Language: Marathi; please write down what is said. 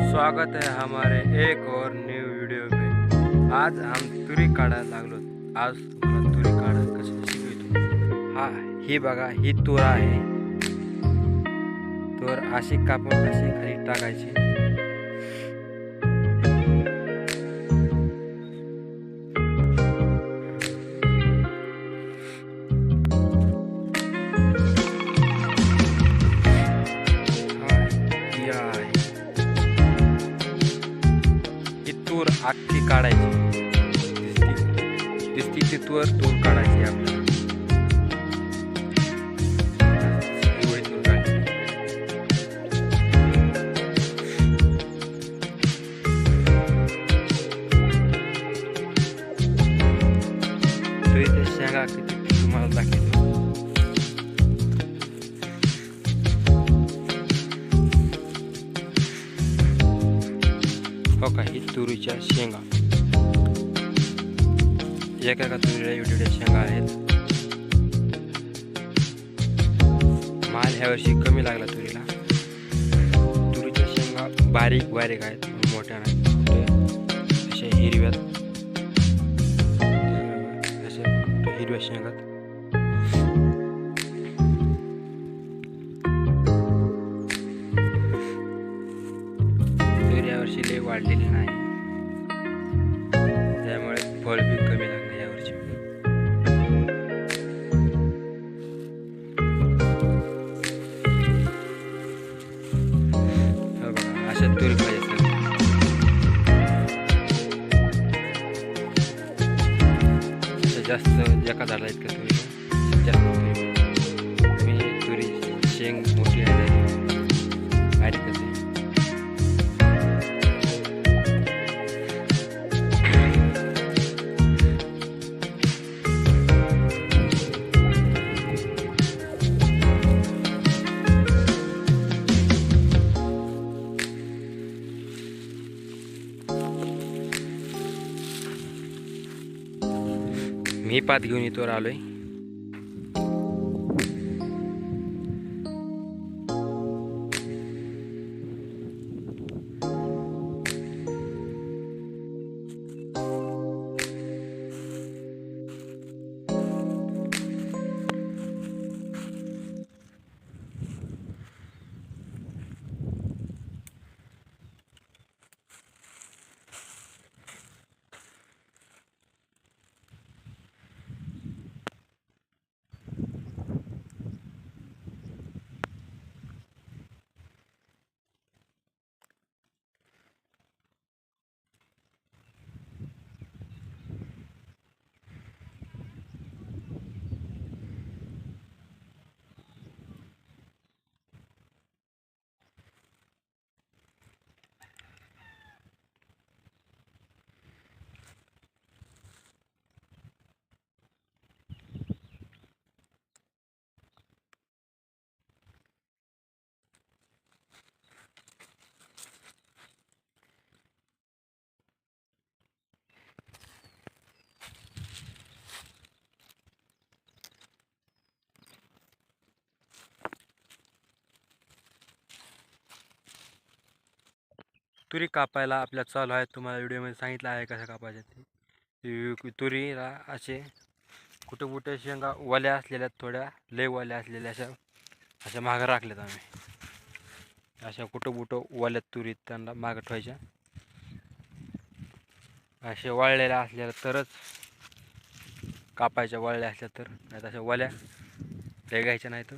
स्वागत है हमारे एक और न्यू वीडियो में। आज हम तुरी काढायला लागलो। आज तुम्हाला तुरी काढायला कशी शिकवतो। ही बघा, ही तूर आहे। तूर अशी कापून अशी खाली टाकायची। तूर अख्खी काढायची, दिसती ती तूर काढायची आपल्याला। तुरीच्या शेंगा किती तुम्हाला दाखवतो। हो का, ही तुरीच्या शेंगा, एका तुरीला एवढ्या शेंगा आहेत। माल ह्या वर्षी कमी लागला तुरीला। तुरीच्या शेंगा बारीक बारीक आहेत, मोठ्या नाहीत, कुठे अशा हिरव्यात, अशा हिरव्या शेंगात। तुरी यावर्षी लय वाढलेली नाही, त्यामुळे फळ बी कमी लागले यावर्षी। बघा, अशा तुरी पाहिजे। जास्त एका झाला इतकं तुरी जास्त तुरी मी तुरी शेंग मोठी आहे, बारीकच आहे। मी पात घेऊन इथवर आलोय। तुरी कापायला आपल्या चालू आहे। तुम्हाला व्हिडिओमध्ये सांगितलं आहे कसं कापायचं ते। तुरीला असे कुठं कुठे शेंगा वल्या असलेल्या, थोड्या लय वल्या असलेल्या अशा मागं राखल्यात आम्ही। अशा कुठं वल्यात तुरी त्यांना मागं ठेवायच्या। अशा वळलेल्या असलेल्या तरच कापायच्या, वळल्या असल्या तर, नाही अशा वल्या लय घ्यायच्या नाही तर